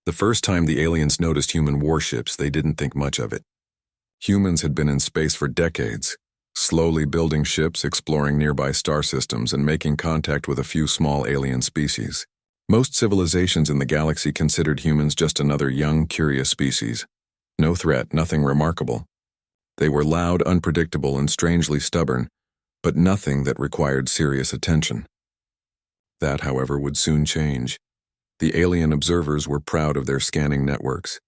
The first time the aliens noticed human warships, they didn't think much of it. Humans had been in space for decades, slowly building ships, exploring nearby star systems, and making contact with a few small alien species. Most civilizations in the galaxy considered humans just another young, curious species. No threat, nothing remarkable. They were loud, unpredictable, and strangely stubborn, but nothing that required serious attention. That, however, would soon change. The alien observers were proud of their scanning networks.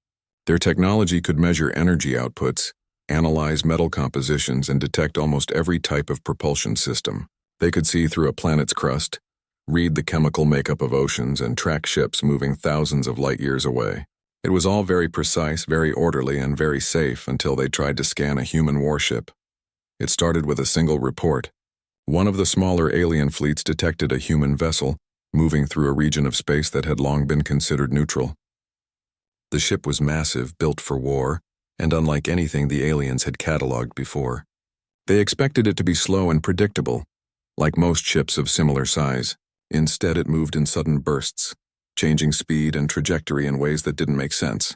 Their technology could measure energy outputs, analyze metal compositions, and detect almost every type of propulsion system. They could see through a planet's crust, read the chemical makeup of oceans, and track ships moving thousands of light years away. It was all very precise, very orderly, and very safe until they tried to scan a human warship. It started with a single report. One of the smaller alien fleets detected a human vessel moving through a region of space that had long been considered neutral. The ship was massive, built for war, and unlike anything the aliens had cataloged before. They expected it to be slow and predictable, like most ships of similar size. Instead, it moved in sudden bursts, changing speed and trajectory in ways that didn't make sense.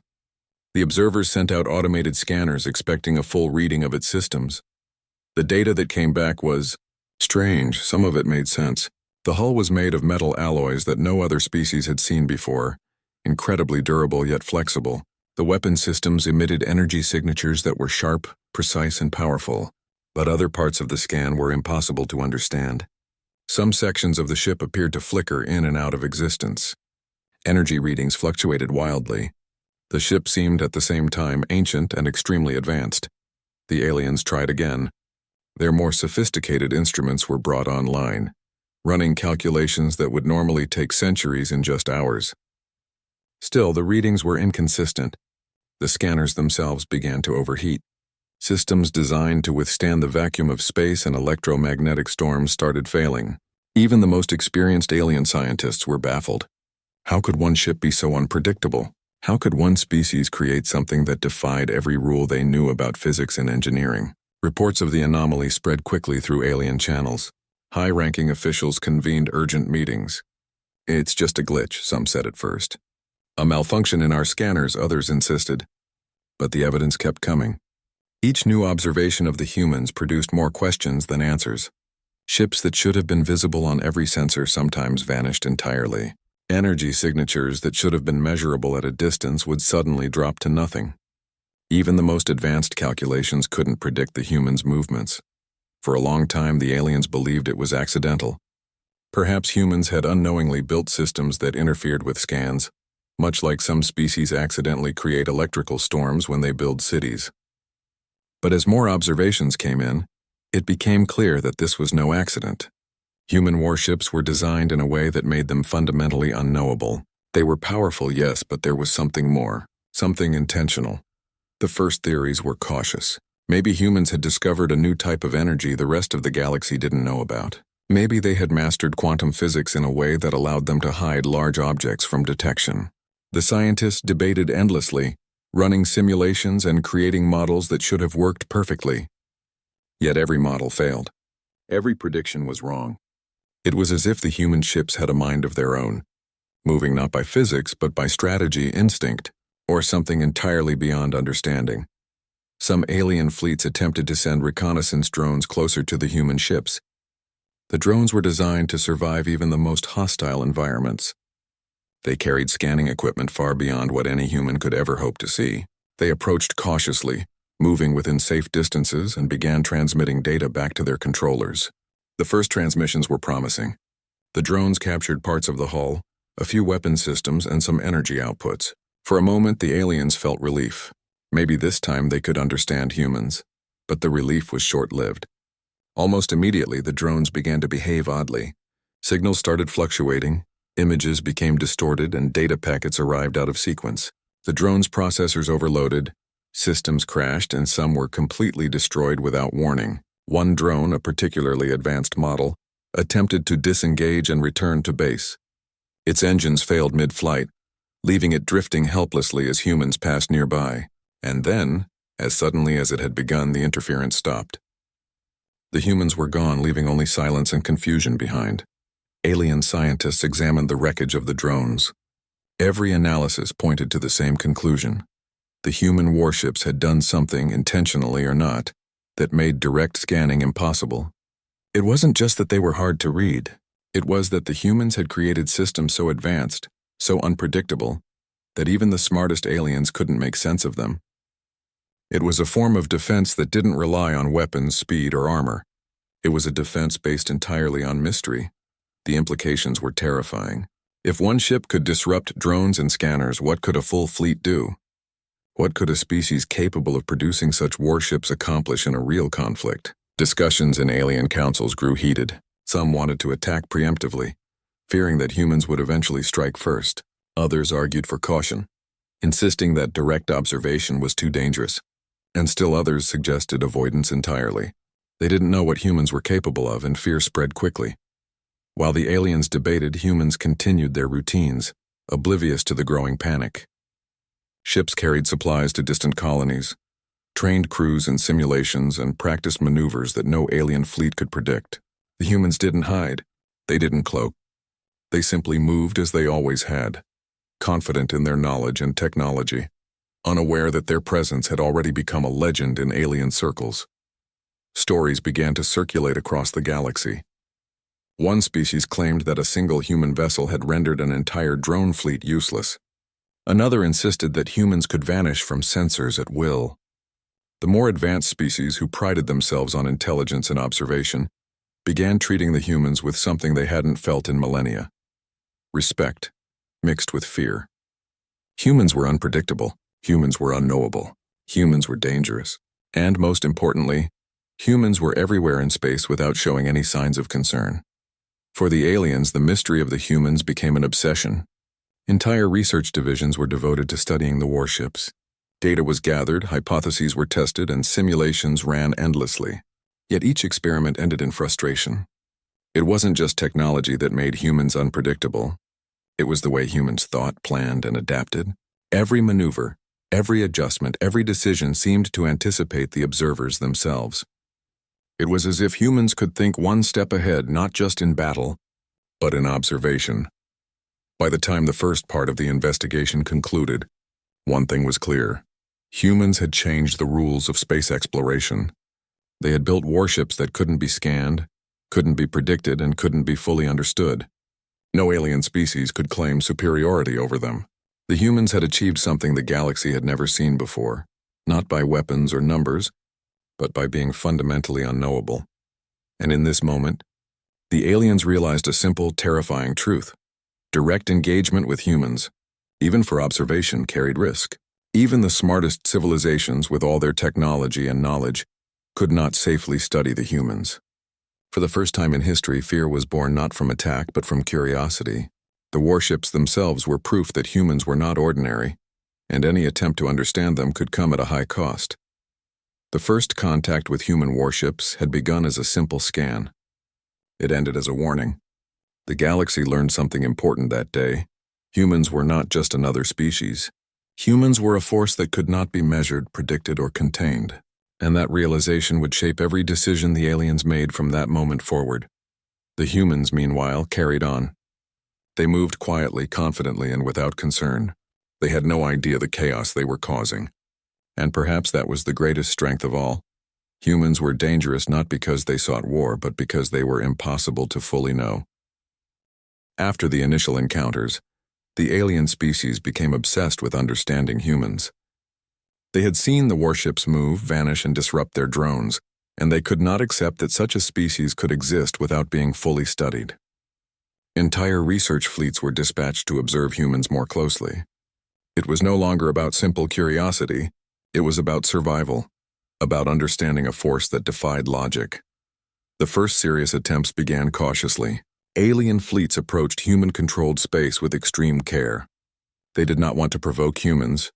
The observers sent out automated scanners expecting a full reading of its systems. The data that came back was strange. Some of it made sense. The hull was made of metal alloys that no other species had seen before, incredibly durable yet flexible. The weapon systems emitted energy signatures that were sharp, precise, and powerful, but other parts of the scan were impossible to understand. Some sections of the ship appeared to flicker in and out of existence. Energy readings fluctuated wildly. The ship seemed at the same time ancient and extremely advanced. The aliens tried again. Their more sophisticated instruments were brought online, running calculations that would normally take centuries in just hours. Still, the readings were inconsistent. The scanners themselves began to overheat. Systems designed to withstand the vacuum of space and electromagnetic storms started failing. Even the most experienced alien scientists were baffled. How could one ship be so unpredictable? How could one species create something that defied every rule they knew about physics and engineering? Reports of the anomaly spread quickly through alien channels. High-ranking officials convened urgent meetings. It's just a glitch, some said at first. A malfunction in our scanners, others insisted. But the evidence kept coming. Each new observation of the humans produced more questions than answers. Ships that should have been visible on every sensor sometimes vanished entirely. Energy signatures that should have been measurable at a distance would suddenly drop to nothing. Even the most advanced calculations couldn't predict the humans' movements. For a long time, the aliens believed it was accidental. Perhaps humans had unknowingly built systems that interfered with scans, much like some species accidentally create electrical storms when they build cities. But as more observations came in, it became clear that this was no accident. Human warships were designed in a way that made them fundamentally unknowable. They were powerful, yes, but there was something more, something intentional. The first theories were cautious. Maybe humans had discovered a new type of energy the rest of the galaxy didn't know about. Maybe they had mastered quantum physics in a way that allowed them to hide large objects from detection. The scientists debated endlessly, running simulations and creating models that should have worked perfectly. Yet every model failed. Every prediction was wrong. It was as if the human ships had a mind of their own, moving not by physics but by strategy, instinct, or something entirely beyond understanding. Some alien fleets attempted to send reconnaissance drones closer to the human ships. The drones were designed to survive even the most hostile environments. They carried scanning equipment far beyond what any human could ever hope to see. They approached cautiously, moving within safe distances, and began transmitting data back to their controllers. The first transmissions were promising. The drones captured parts of the hull, a few weapon systems, and some energy outputs. For a moment, the aliens felt relief. Maybe this time they could understand humans. But the relief was short-lived. Almost immediately, the drones began to behave oddly. Signals started fluctuating, images became distorted, and data packets arrived out of sequence. The drones' processors overloaded, systems crashed, and some were completely destroyed without warning. One drone, a particularly advanced model, attempted to disengage and return to base. Its engines failed mid-flight, leaving it drifting helplessly as humans passed nearby. And then, as suddenly as it had begun, the interference stopped. The humans were gone, leaving only silence and confusion behind. Alien scientists examined the wreckage of the drones. Every analysis pointed to the same conclusion. The human warships had done something, intentionally or not, that made direct scanning impossible. It wasn't just that they were hard to read. It was that the humans had created systems so advanced, so unpredictable, that even the smartest aliens couldn't make sense of them. It was a form of defense that didn't rely on weapons, speed, or armor. It was a defense based entirely on mystery. The implications were terrifying. If one ship could disrupt drones and scanners, what could a full fleet do? What could a species capable of producing such warships accomplish in a real conflict? Discussions in alien councils grew heated. Some wanted to attack preemptively, fearing that humans would eventually strike first. Others argued for caution, insisting that direct observation was too dangerous. And still others suggested avoidance entirely. They didn't know what humans were capable of, and fear spread quickly. While the aliens debated, humans continued their routines, oblivious to the growing panic. Ships carried supplies to distant colonies, trained crews in simulations, and practiced maneuvers that no alien fleet could predict. The humans didn't hide. They didn't cloak. They simply moved as they always had, confident in their knowledge and technology, unaware that their presence had already become a legend in alien circles. Stories began to circulate across the galaxy. One species claimed that a single human vessel had rendered an entire drone fleet useless. Another insisted that humans could vanish from sensors at will. The more advanced species, who prided themselves on intelligence and observation, began treating the humans with something they hadn't felt in millennia: respect, mixed with fear. Humans were unpredictable. Humans were unknowable. Humans were dangerous. And most importantly, humans were everywhere in space without showing any signs of concern. For the aliens, the mystery of the humans became an obsession. Entire research divisions were devoted to studying the warships. Data was gathered, hypotheses were tested, and simulations ran endlessly. Yet each experiment ended in frustration. It wasn't just technology that made humans unpredictable. It was the way humans thought, planned, and adapted. Every maneuver, every adjustment, every decision seemed to anticipate the observers themselves. It was as if humans could think one step ahead, not just in battle, but in observation. By the time the first part of the investigation concluded, one thing was clear. Humans had changed the rules of space exploration. They had built warships that couldn't be scanned, couldn't be predicted, and couldn't be fully understood. No alien species could claim superiority over them. The humans had achieved something the galaxy had never seen before, not by weapons or numbers, but by being fundamentally unknowable. And in this moment, the aliens realized a simple, terrifying truth. Direct engagement with humans, even for observation, carried risk. Even the smartest civilizations, with all their technology and knowledge, could not safely study the humans. For the first time in history, fear was born not from attack but from curiosity. The warships themselves were proof that humans were not ordinary, and any attempt to understand them could come at a high cost. The first contact with human warships had begun as a simple scan. It ended as a warning. The galaxy learned something important that day. Humans were not just another species. Humans were a force that could not be measured, predicted, or contained. And that realization would shape every decision the aliens made from that moment forward. The humans, meanwhile, carried on. They moved quietly, confidently, and without concern. They had no idea the chaos they were causing. And perhaps that was the greatest strength of all. Humans were dangerous not because they sought war, but because they were impossible to fully know. After the initial encounters, the alien species became obsessed with understanding humans. They had seen the warships move, vanish, and disrupt their drones, and they could not accept that such a species could exist without being fully studied. Entire research fleets were dispatched to observe humans more closely. It was no longer about simple curiosity. It was about survival, about understanding a force that defied logic. The first serious attempts began cautiously. Alien fleets approached human-controlled space with extreme care. They did not want to provoke humans,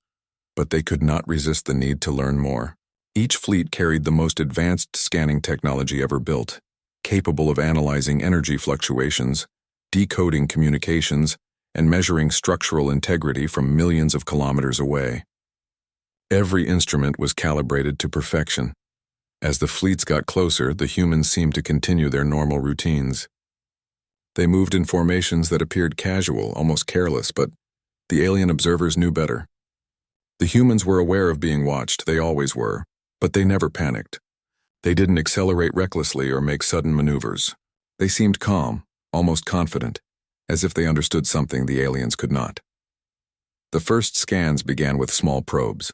but they could not resist the need to learn more. Each fleet carried the most advanced scanning technology ever built, capable of analyzing energy fluctuations, decoding communications, and measuring structural integrity from millions of kilometers away. Every instrument was calibrated to perfection. As the fleets got closer, the humans seemed to continue their normal routines. They moved in formations that appeared casual, almost careless, but The alien observers knew better. The humans were aware of being watched, they always were, but they never panicked. They didn't accelerate recklessly or make sudden maneuvers. They seemed calm, almost confident, as if they understood something the aliens could not. The first scans began with small probes.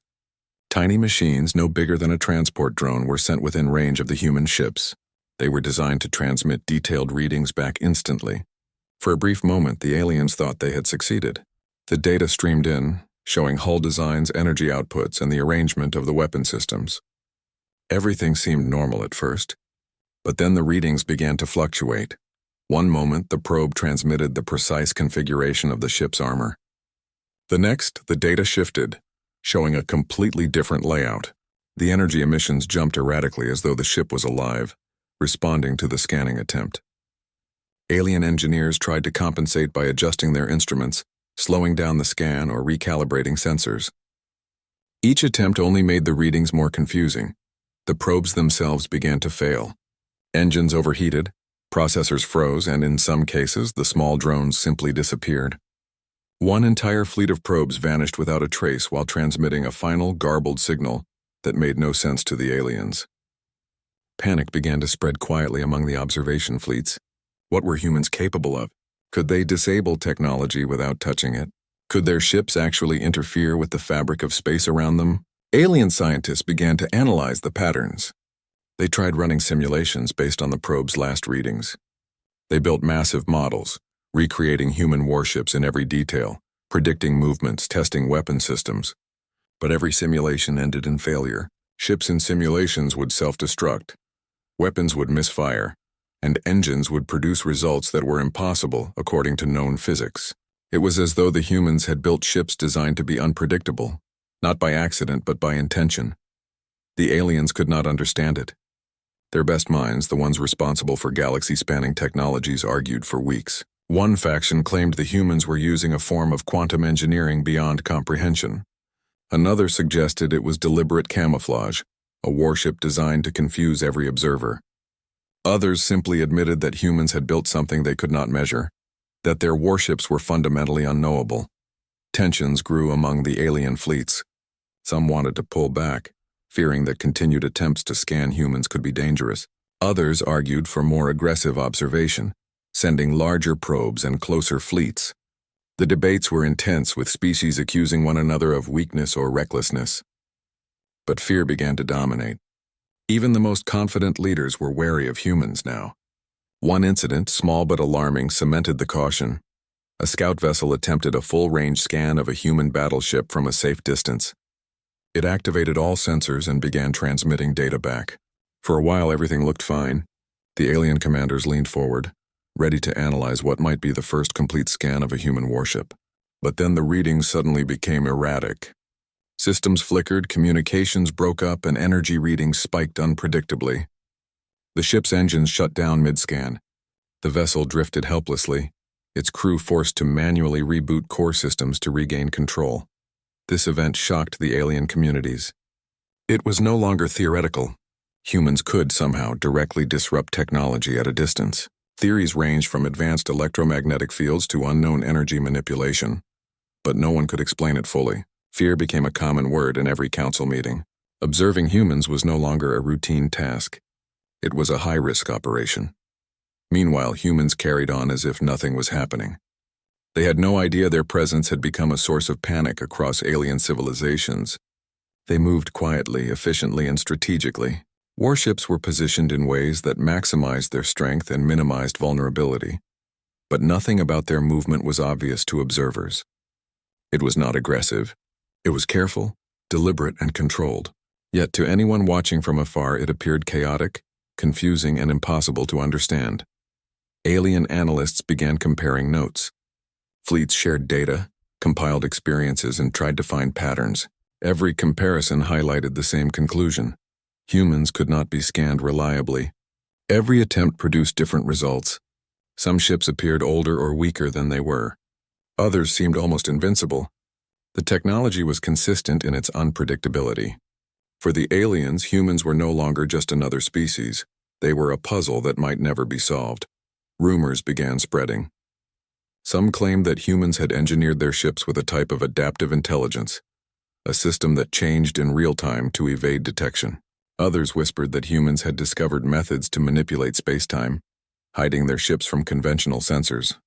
Tiny machines, no bigger than a transport drone, were sent within range of the human ships. They were designed to transmit detailed readings back instantly. For a brief moment, the aliens thought they had succeeded. The data streamed in, showing hull designs, energy outputs, and the arrangement of the weapon systems. Everything seemed normal at first, but then the readings began to fluctuate. One moment, the probe transmitted the precise configuration of the ship's armor. The next, the data shifted, showing a completely different layout. The energy emissions jumped erratically as though the ship was alive, responding to the scanning attempt. Alien engineers tried to compensate by adjusting their instruments, slowing down the scan or recalibrating sensors. Each attempt only made the readings more confusing. The probes themselves began to fail. Engines overheated, processors froze, and in some cases, the small drones simply disappeared. One entire fleet of probes vanished without a trace while transmitting a final, garbled signal that made no sense to the aliens. Panic began to spread quietly among the observation fleets. What were humans capable of? Could they disable technology without touching it? Could their ships actually interfere with the fabric of space around them? Alien scientists began to analyze the patterns. They tried running simulations based on the probe's last readings. They built massive models, recreating human warships in every detail, predicting movements, testing weapon systems. But every simulation ended in failure. Ships in simulations would self-destruct, weapons would misfire, and engines would produce results that were impossible according to known physics. It was as though the humans had built ships designed to be unpredictable, not by accident but by intention. The aliens could not understand it. Their best minds, the ones responsible for galaxy-spanning technologies, argued for weeks. One faction claimed the humans were using a form of quantum engineering beyond comprehension. Another suggested it was deliberate camouflage, a warship designed to confuse every observer. Others simply admitted that humans had built something they could not measure, that their warships were fundamentally unknowable. Tensions grew among the alien fleets. Some wanted to pull back, fearing that continued attempts to scan humans could be dangerous. Others argued for more aggressive observation, sending larger probes and closer fleets. The debates were intense, with species accusing one another of weakness or recklessness. But fear began to dominate. Even the most confident leaders were wary of humans now. One incident, small but alarming, cemented the caution. A scout vessel attempted a full-range scan of a human battleship from a safe distance. It activated all sensors and began transmitting data back. For a while, everything looked fine. The alien commanders leaned forward, ready to analyze what might be the first complete scan of a human warship. But then the readings suddenly became erratic. Systems flickered, communications broke up, and energy readings spiked unpredictably. The ship's engines shut down mid-scan. The vessel drifted helplessly, its crew forced to manually reboot core systems to regain control. This event shocked the alien communities. It was no longer theoretical. Humans could somehow directly disrupt technology at a distance. Theories ranged from advanced electromagnetic fields to unknown energy manipulation. But no one could explain it fully. Fear became a common word in every council meeting. Observing humans was no longer a routine task. It was a high-risk operation. Meanwhile, humans carried on as if nothing was happening. They had no idea their presence had become a source of panic across alien civilizations. They moved quietly, efficiently, and strategically. Warships were positioned in ways that maximized their strength and minimized vulnerability. But nothing about their movement was obvious to observers. It was not aggressive. It was careful, deliberate, and controlled. Yet to anyone watching from afar, it appeared chaotic, confusing, and impossible to understand. Alien analysts began comparing notes. Fleets shared data, compiled experiences, and tried to find patterns. Every comparison highlighted the same conclusion. Humans could not be scanned reliably. Every attempt produced different results. Some ships appeared older or weaker than they were. Others seemed almost invincible. The technology was consistent in its unpredictability. For the aliens, humans were no longer just another species. They were a puzzle that might never be solved. Rumors began spreading. Some claimed that humans had engineered their ships with a type of adaptive intelligence, a system that changed in real time to evade detection. Others whispered that humans had discovered methods to manipulate space-time, hiding their ships from conventional sensors.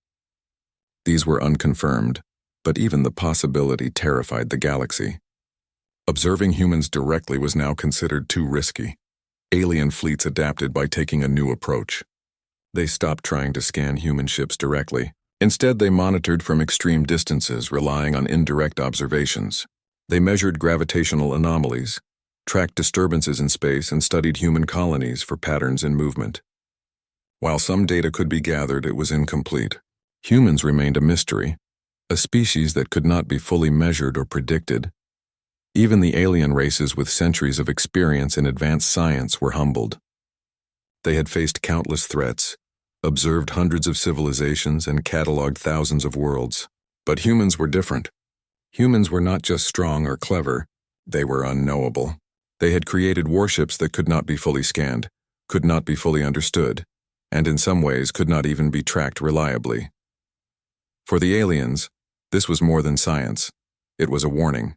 These were unconfirmed, but even the possibility terrified the galaxy. Observing humans directly was now considered too risky. Alien fleets adapted by taking a new approach. They stopped trying to scan human ships directly. Instead, they monitored from extreme distances, relying on indirect observations. They measured gravitational anomalies, tracked disturbances in space, and studied human colonies for patterns in movement. While some data could be gathered, it was incomplete. Humans remained a mystery, a species that could not be fully measured or predicted. Even the alien races with centuries of experience in advanced science were humbled. They had faced countless threats, observed hundreds of civilizations, and cataloged thousands of worlds. But humans were different. Humans were not just strong or clever, they were unknowable. They had created warships that could not be fully scanned, could not be fully understood, and in some ways could not even be tracked reliably. For the aliens, this was more than science. It was a warning.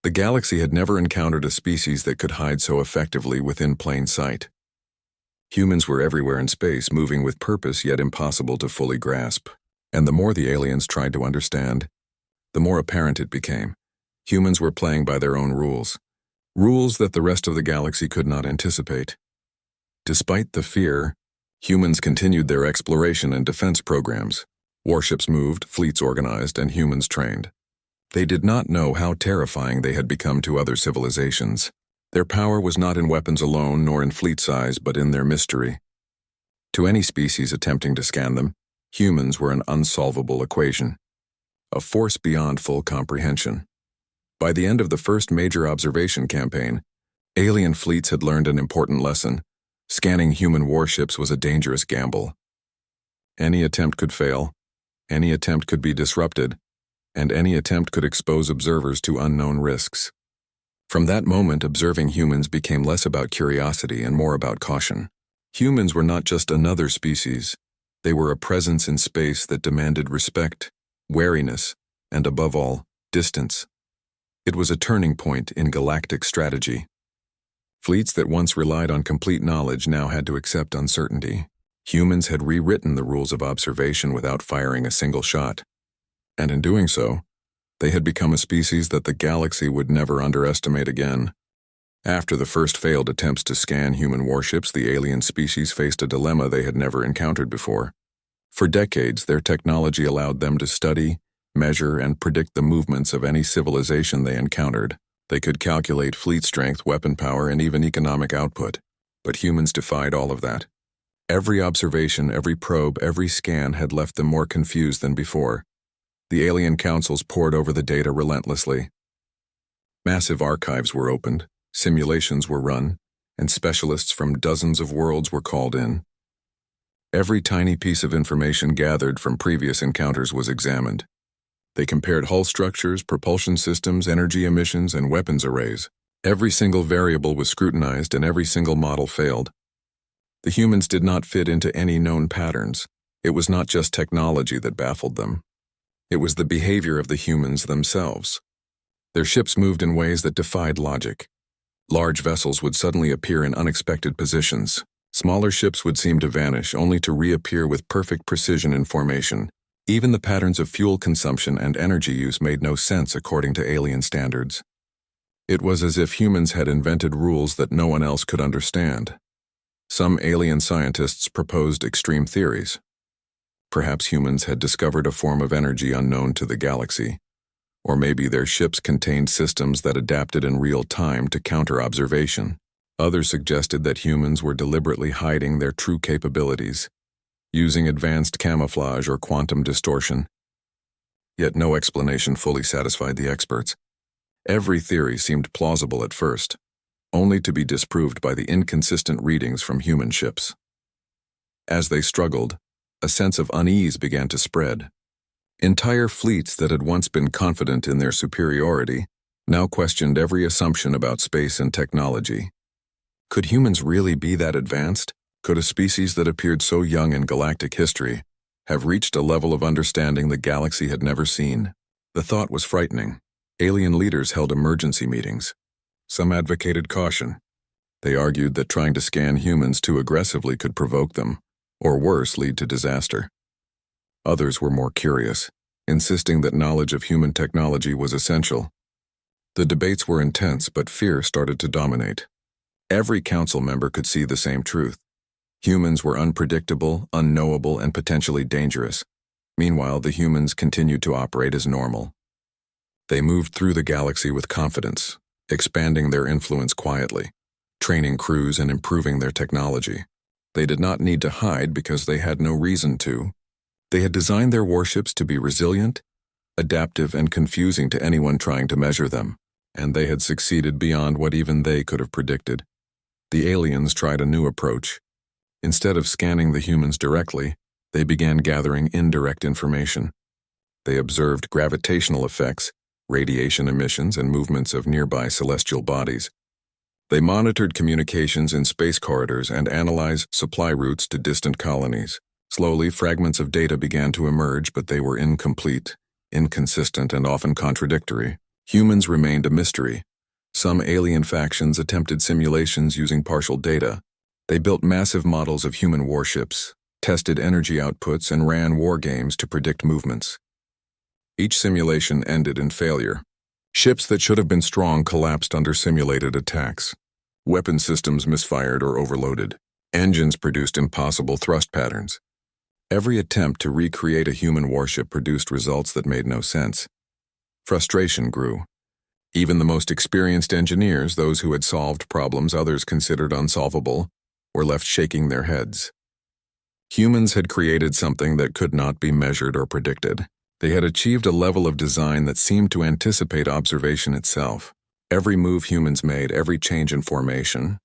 The galaxy had never encountered a species that could hide so effectively within plain sight. Humans were everywhere in space, moving with purpose yet impossible to fully grasp. And the more the aliens tried to understand, the more apparent it became. Humans were playing by their own rules, rules that the rest of the galaxy could not anticipate. Despite the fear, humans continued their exploration and defense programs. Warships moved, fleets organized, and humans trained. They did not know how terrifying they had become to other civilizations. Their power was not in weapons alone, nor in fleet size, but in their mystery. To any species attempting to scan them, humans were an unsolvable equation, a force beyond full comprehension. By the end of the first major observation campaign, alien fleets had learned an important lesson. Scanning human warships was a dangerous gamble. Any attempt could fail, any attempt could be disrupted, and any attempt could expose observers to unknown risks. From that moment, observing humans became less about curiosity and more about caution. Humans were not just another species. They were a presence in space that demanded respect, wariness, and above all, distance. It was a turning point in galactic strategy. Fleets that once relied on complete knowledge now had to accept uncertainty. Humans had rewritten the rules of observation without firing a single shot. And in doing so, they had become a species that the galaxy would never underestimate again. After the first failed attempts to scan human warships, the alien species faced a dilemma they had never encountered before. For decades, their technology allowed them to study, measure, and predict the movements of any civilization they encountered. They could calculate fleet strength, weapon power, and even economic output. But humans defied all of that. Every observation, every probe, every scan had left them more confused than before. The alien councils pored over the data relentlessly. Massive archives were opened, simulations were run, and specialists from dozens of worlds were called in. Every tiny piece of information gathered from previous encounters was examined. They compared hull structures, propulsion systems, energy emissions, and weapons arrays. Every single variable was scrutinized and every single model failed. The humans did not fit into any known patterns. It was not just technology that baffled them. It was the behavior of the humans themselves. Their ships moved in ways that defied logic. Large vessels would suddenly appear in unexpected positions. Smaller ships would seem to vanish, only to reappear with perfect precision in formation. Even the patterns of fuel consumption and energy use made no sense according to alien standards. It was as if humans had invented rules that no one else could understand. Some alien scientists proposed extreme theories. Perhaps humans had discovered a form of energy unknown to the galaxy. Or maybe their ships contained systems that adapted in real time to counter observation. Others suggested that humans were deliberately hiding their true capabilities, using advanced camouflage or quantum distortion. Yet no explanation fully satisfied the experts. Every theory seemed plausible at first, only to be disproved by the inconsistent readings from human ships. As they struggled, a sense of unease began to spread. Entire fleets that had once been confident in their superiority now questioned every assumption about space and technology. Could humans really be that advanced? Could a species that appeared so young in galactic history have reached a level of understanding the galaxy had never seen. The thought was frightening. Alien leaders held emergency meetings. Some advocated caution. They argued that trying to scan humans too aggressively could provoke them, or worse, lead to disaster. Others were more curious, insisting that knowledge of human technology was essential. The debates were intense, but fear started to dominate. Every council member could see the same truth. Humans were unpredictable, unknowable, and potentially dangerous. Meanwhile, the humans continued to operate as normal. They moved through the galaxy with confidence, expanding their influence quietly, training crews and improving their technology. They did not need to hide because they had no reason to. They had designed their warships to be resilient, adaptive, and confusing to anyone trying to measure them, and they had succeeded beyond what even they could have predicted. The aliens tried a new approach. Instead of scanning the humans directly, they began gathering indirect information. They observed gravitational effects, radiation emissions, and movements of nearby celestial bodies. They monitored communications in space corridors and analyzed supply routes to distant colonies. Slowly, fragments of data began to emerge, but they were incomplete, inconsistent, and often contradictory. Humans remained a mystery. Some alien factions attempted simulations using partial data. They built massive models of human warships, tested energy outputs, and ran war games to predict movements. Each simulation ended in failure. Ships that should have been strong collapsed under simulated attacks. Weapon systems misfired or overloaded. Engines produced impossible thrust patterns. Every attempt to recreate a human warship produced results that made no sense. Frustration grew. Even the most experienced engineers, those who had solved problems others considered unsolvable, were left shaking their heads. Humans had created something that could not be measured or predicted. They had achieved a level of design that seemed to anticipate observation itself. Every move humans made, every change in formation,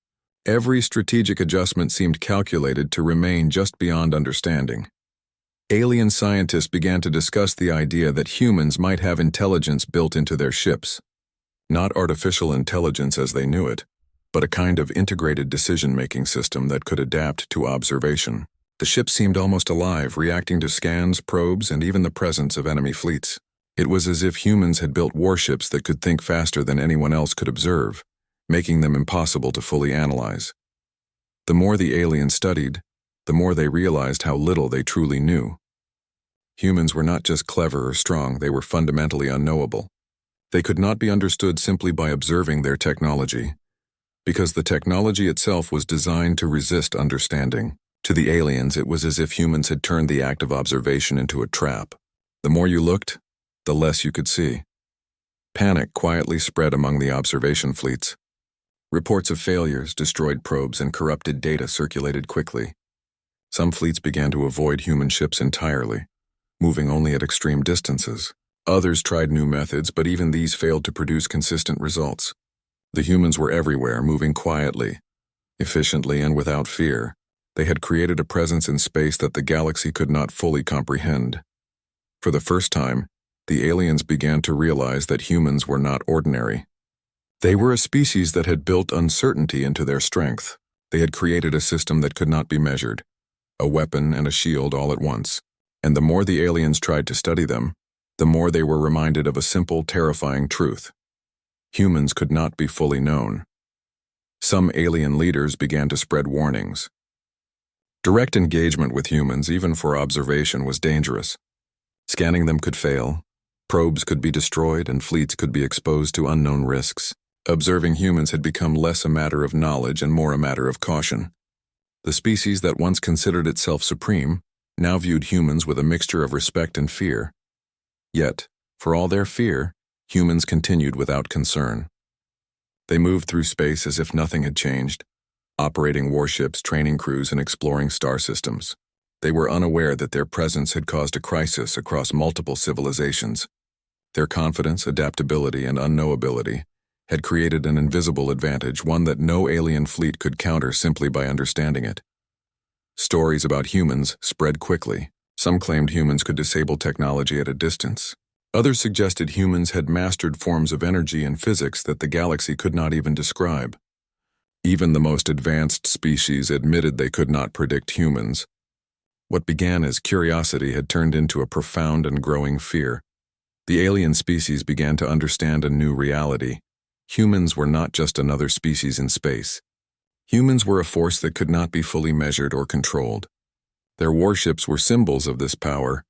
every strategic adjustment seemed calculated to remain just beyond understanding. Alien scientists began to discuss the idea that humans might have intelligence built into their ships. Not artificial intelligence as they knew it, but a kind of integrated decision-making system that could adapt to observation. The ship seemed almost alive, reacting to scans, probes, and even the presence of enemy fleets. It was as if humans had built warships that could think faster than anyone else could observe, making them impossible to fully analyze. The more the aliens studied, the more they realized how little they truly knew. Humans were not just clever or strong, they were fundamentally unknowable. They could not be understood simply by observing their technology, because the technology itself was designed to resist understanding. To the aliens, it was as if humans had turned the act of observation into a trap. The more you looked, the less you could see. Panic quietly spread among the observation fleets. Reports of failures, destroyed probes, and corrupted data circulated quickly. Some fleets began to avoid human ships entirely, moving only at extreme distances. Others tried new methods, but even these failed to produce consistent results. The humans were everywhere, moving quietly, efficiently, and without fear. They had created a presence in space that the galaxy could not fully comprehend. For the first time, the aliens began to realize that humans were not ordinary. They were a species that had built uncertainty into their strength. They had created a system that could not be measured, a weapon and a shield all at once. And the more the aliens tried to study them, the more they were reminded of a simple, terrifying truth. Humans could not be fully known. Some alien leaders began to spread warnings. Direct engagement with humans, even for observation, was dangerous. Scanning them could fail, probes could be destroyed, and fleets could be exposed to unknown risks. Observing humans had become less a matter of knowledge and more a matter of caution. The species that once considered itself supreme now viewed humans with a mixture of respect and fear. Yet, for all their fear, humans continued without concern. They moved through space as if nothing had changed, operating warships, training crews, and exploring star systems. They were unaware that their presence had caused a crisis across multiple civilizations. Their confidence, adaptability, and unknowability had created an invisible advantage, one that no alien fleet could counter simply by understanding it. Stories about humans spread quickly. Some claimed humans could disable technology at a distance. Others suggested humans had mastered forms of energy and physics that the galaxy could not even describe. Even the most advanced species admitted they could not predict humans. What began as curiosity had turned into a profound and growing fear. The alien species began to understand a new reality. Humans were not just another species in space. Humans were a force that could not be fully measured or controlled. Their warships were symbols of this power,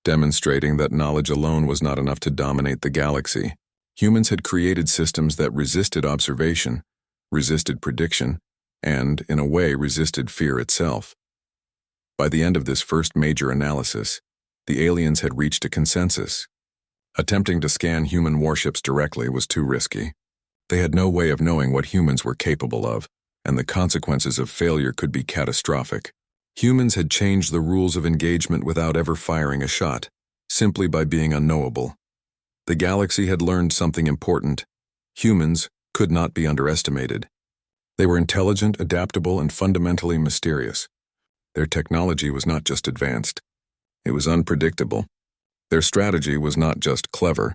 demonstrating that knowledge alone was not enough to dominate the galaxy. Humans had created systems that resisted observation, resisted prediction, and, in a way, resisted fear itself. By the end of this first major analysis, the aliens had reached a consensus. Attempting to scan human warships directly was too risky. They had no way of knowing what humans were capable of, and the consequences of failure could be catastrophic. Humans had changed the rules of engagement without ever firing a shot, simply by being unknowable. The galaxy had learned something important. Humans could not be underestimated. They were intelligent, adaptable, and fundamentally mysterious. Their technology was not just advanced. It was unpredictable. Their strategy was not just clever.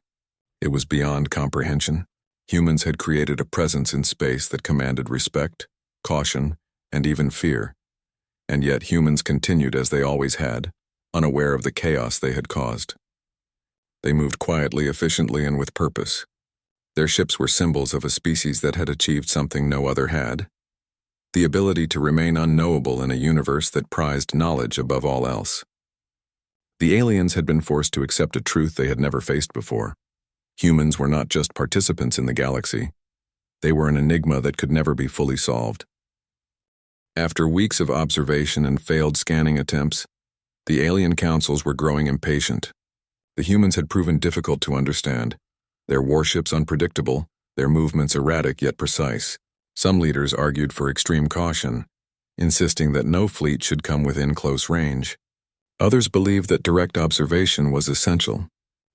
It was beyond comprehension. Humans had created a presence in space that commanded respect, caution, and even fear. And yet humans continued as they always had, unaware of the chaos they had caused. They moved quietly, efficiently, and with purpose. Their ships were symbols of a species that had achieved something no other had: the ability to remain unknowable in a universe that prized knowledge above all else. The aliens had been forced to accept a truth they had never faced before. Humans were not just participants in the galaxy. They were an enigma that could never be fully solved. After weeks of observation and failed scanning attempts, the alien councils were growing impatient. The humans had proven difficult to understand, their warships unpredictable, their movements erratic yet precise. Some leaders argued for extreme caution, insisting that no fleet should come within close range. Others believed that direct observation was essential.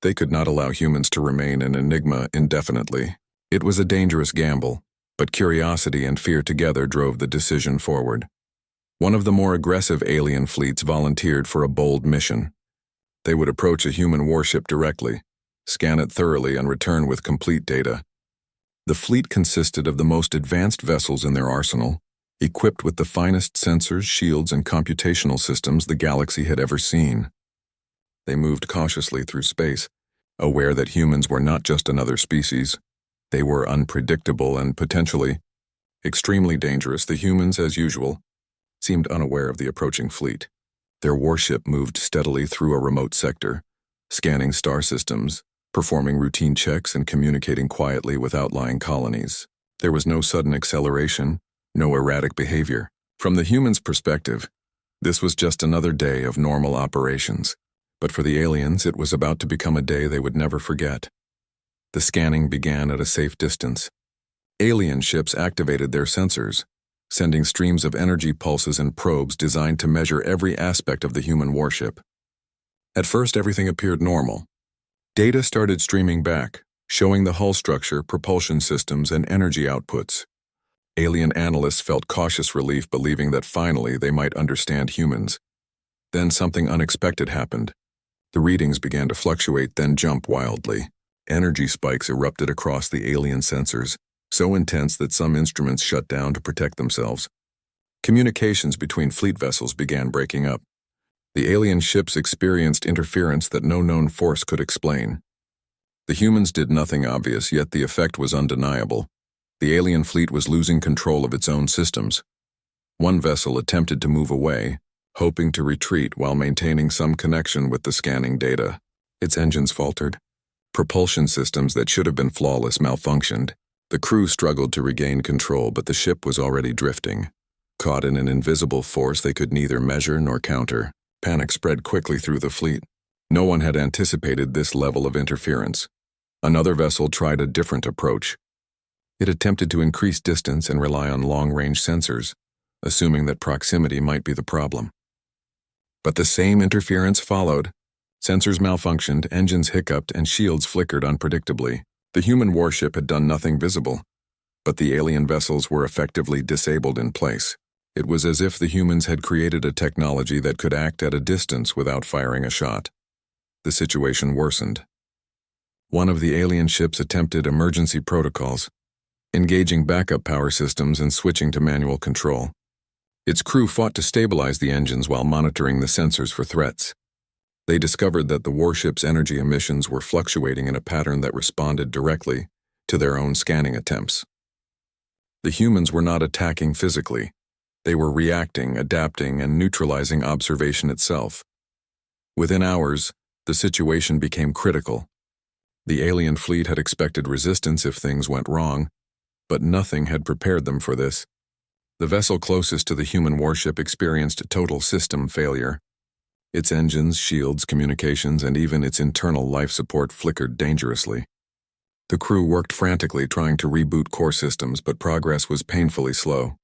They could not allow humans to remain an enigma indefinitely. It was a dangerous gamble, but curiosity and fear together drove the decision forward. One of the more aggressive alien fleets volunteered for a bold mission. They would approach a human warship directly, scan it thoroughly, and return with complete data. The fleet consisted of the most advanced vessels in their arsenal, equipped with the finest sensors, shields, and computational systems the galaxy had ever seen. They moved cautiously through space, aware that humans were not just another species. They were unpredictable and potentially extremely dangerous. The humans, as usual, seemed unaware of the approaching fleet. Their warship moved steadily through a remote sector, scanning star systems, performing routine checks, and communicating quietly with outlying colonies. There was no sudden acceleration, no erratic behavior. From the humans' perspective, this was just another day of normal operations. But for the aliens, it was about to become a day they would never forget. The scanning began at a safe distance. Alien ships activated their sensors, sending streams of energy pulses and probes designed to measure every aspect of the human warship. At first, everything appeared normal. Data started streaming back, showing the hull structure, propulsion systems, and energy outputs. Alien analysts felt cautious relief, believing that finally they might understand humans. Then something unexpected happened. The readings began to fluctuate, then jump wildly. Energy spikes erupted across the alien sensors, so intense that some instruments shut down to protect themselves. Communications between fleet vessels began breaking up. The alien ships experienced interference that no known force could explain. The humans did nothing obvious, yet the effect was undeniable. The alien fleet was losing control of its own systems. One vessel attempted to move away, hoping to retreat while maintaining some connection with the scanning data. Its engines faltered. Propulsion systems that should have been flawless malfunctioned. The crew struggled to regain control, but the ship was already drifting. Caught in an invisible force they could neither measure nor counter. Panic spread quickly through the fleet. No one had anticipated this level of interference. Another vessel tried a different approach. It attempted to increase distance and rely on long-range sensors, assuming that proximity might be the problem. But the same interference followed. Sensors malfunctioned, engines hiccuped, and shields flickered unpredictably. The human warship had done nothing visible, but the alien vessels were effectively disabled in place. It was as if the humans had created a technology that could act at a distance without firing a shot. The situation worsened. One of the alien ships attempted emergency protocols, engaging backup power systems and switching to manual control. Its crew fought to stabilize the engines while monitoring the sensors for threats. They discovered that the warship's energy emissions were fluctuating in a pattern that responded directly to their own scanning attempts. The humans were not attacking physically. They were reacting, adapting, and neutralizing observation itself. Within hours, the situation became critical. The alien fleet had expected resistance if things went wrong, but nothing had prepared them for this. The vessel closest to the human warship experienced total system failure. Its engines, shields, communications, and even its internal life support flickered dangerously. The crew worked frantically trying to reboot core systems, but progress was painfully slow.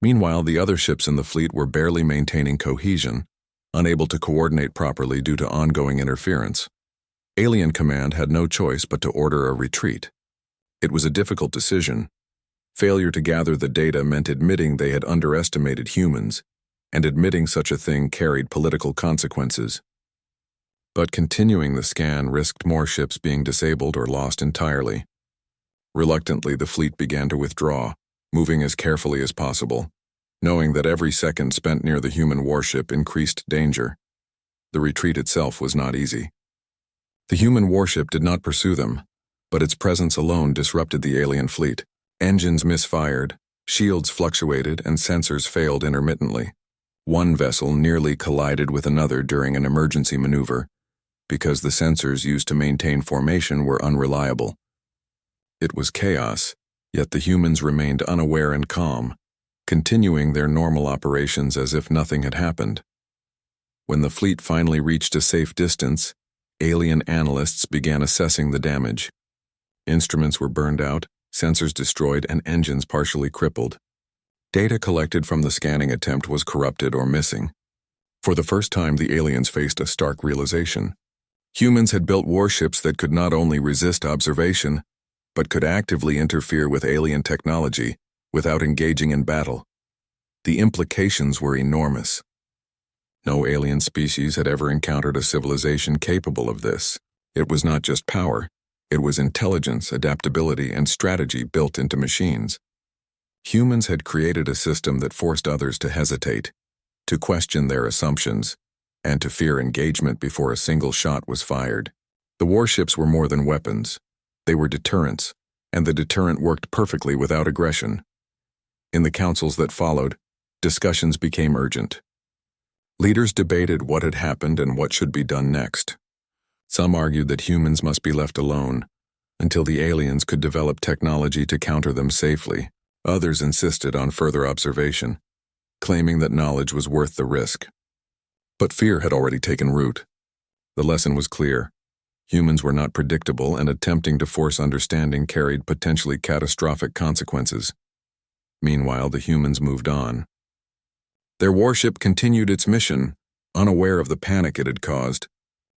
Meanwhile, the other ships in the fleet were barely maintaining cohesion, unable to coordinate properly due to ongoing interference. Alien Command had no choice but to order a retreat. It was a difficult decision. Failure to gather the data meant admitting they had underestimated humans, and admitting such a thing carried political consequences. But continuing the scan risked more ships being disabled or lost entirely. Reluctantly, the fleet began to withdraw, moving as carefully as possible, knowing that every second spent near the human warship increased danger. The retreat itself was not easy. The human warship did not pursue them, but its presence alone disrupted the alien fleet. Engines misfired, shields fluctuated, and sensors failed intermittently. One vessel nearly collided with another during an emergency maneuver, because the sensors used to maintain formation were unreliable. It was chaos, yet the humans remained unaware and calm, continuing their normal operations as if nothing had happened. When the fleet finally reached a safe distance, alien analysts began assessing the damage. Instruments were burned out, sensors destroyed, and engines partially crippled. Data collected from the scanning attempt was corrupted or missing. For the first time, the aliens faced a stark realization. Humans had built warships that could not only resist observation, but could actively interfere with alien technology without engaging in battle. The implications were enormous. No alien species had ever encountered a civilization capable of this. It was not just power. It was intelligence, adaptability, and strategy built into machines. Humans had created a system that forced others to hesitate, to question their assumptions, and to fear engagement before a single shot was fired. The warships were more than weapons. They were deterrents, and the deterrent worked perfectly without aggression. In the councils that followed, discussions became urgent. Leaders debated what had happened and what should be done next. Some argued that humans must be left alone until the aliens could develop technology to counter them safely. Others insisted on further observation, claiming that knowledge was worth the risk. But fear had already taken root. The lesson was clear. Humans were not predictable, and attempting to force understanding carried potentially catastrophic consequences. Meanwhile, the humans moved on. Their warship continued its mission, unaware of the panic it had caused.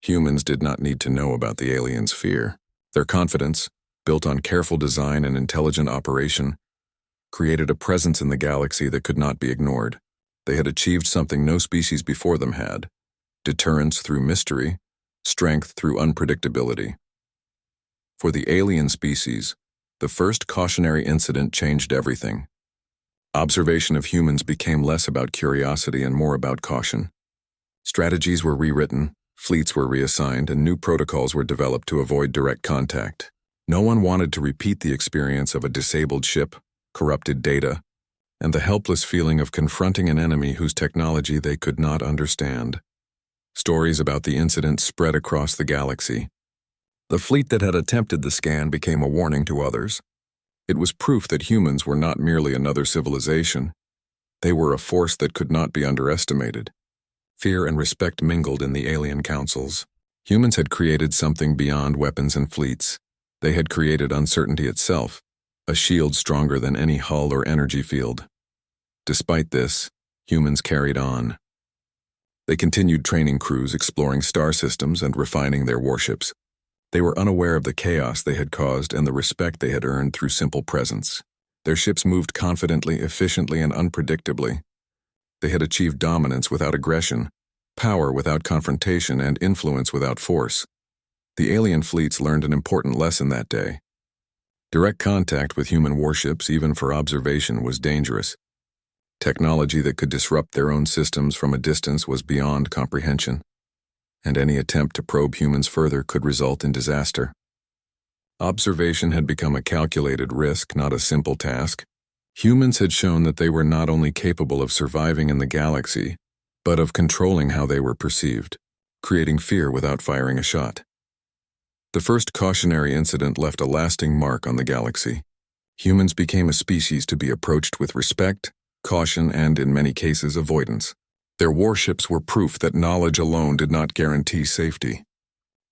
Humans did not need to know about the aliens' fear. Their confidence, built on careful design and intelligent operation, created a presence in the galaxy that could not be ignored. They had achieved something no species before them had: deterrence through mystery, strength through unpredictability. For the alien species, the first cautionary incident changed everything. Observation of humans became less about curiosity and more about caution. Strategies were rewritten, fleets were reassigned, and new protocols were developed to avoid direct contact. No one wanted to repeat the experience of a disabled ship, corrupted data, and the helpless feeling of confronting an enemy whose technology they could not understand. Stories about the incident spread across the galaxy. The fleet that had attempted the scan became a warning to others. It was proof that humans were not merely another civilization. They were a force that could not be underestimated. Fear and respect mingled in the alien councils. Humans had created something beyond weapons and fleets. They had created uncertainty itself, a shield stronger than any hull or energy field. Despite this, humans carried on. They continued training crews, exploring star systems, and refining their warships. They were unaware of the chaos they had caused and the respect they had earned through simple presence. Their ships moved confidently, efficiently, and unpredictably. They had achieved dominance without aggression, power without confrontation, and influence without force. The alien fleets learned an important lesson that day. Direct contact with human warships, even for observation, was dangerous. Technology that could disrupt their own systems from a distance was beyond comprehension, and any attempt to probe humans further could result in disaster. Observation had become a calculated risk, not a simple task. Humans had shown that they were not only capable of surviving in the galaxy, but of controlling how they were perceived, creating fear without firing a shot. The first cautionary incident left a lasting mark on the galaxy. Humans became a species to be approached with respect, caution, and, in many cases, avoidance. Their warships were proof that knowledge alone did not guarantee safety.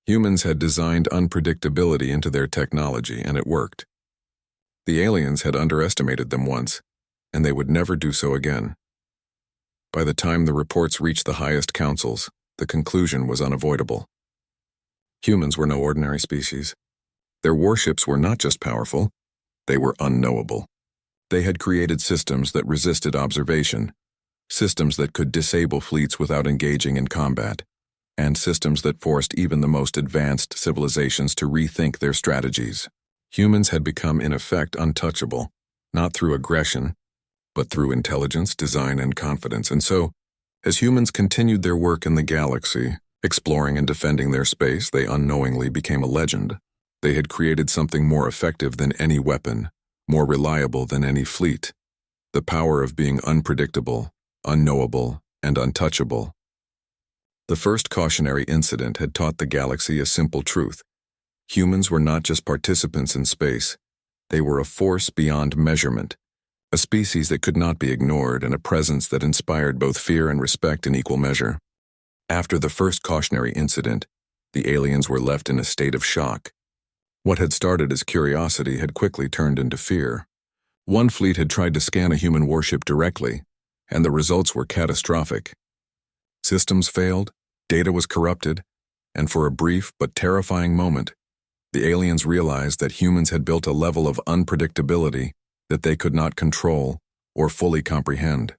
Humans had designed unpredictability into their technology, and it worked. The aliens had underestimated them once, and they would never do so again. By the time the reports reached the highest councils, the conclusion was unavoidable. Humans were no ordinary species. Their warships were not just powerful, they were unknowable. They had created systems that resisted observation, systems that could disable fleets without engaging in combat, and systems that forced even the most advanced civilizations to rethink their strategies. Humans had become, in effect, untouchable, not through aggression, but through intelligence, design, and confidence. And so, as humans continued their work in the galaxy, exploring and defending their space, they unknowingly became a legend. They had created something more effective than any weapon, more reliable than any fleet. The power of being unpredictable, unknowable, and untouchable. The first cautionary incident had taught the galaxy a simple truth. Humans were not just participants in space. They were a force beyond measurement, a species that could not be ignored, and a presence that inspired both fear and respect in equal measure. After the first cautionary incident, the aliens were left in a state of shock. What had started as curiosity had quickly turned into fear. One fleet had tried to scan a human warship directly, and the results were catastrophic. Systems failed, data was corrupted, and for a brief but terrifying moment, the aliens realized that humans had built a level of unpredictability that they could not control or fully comprehend.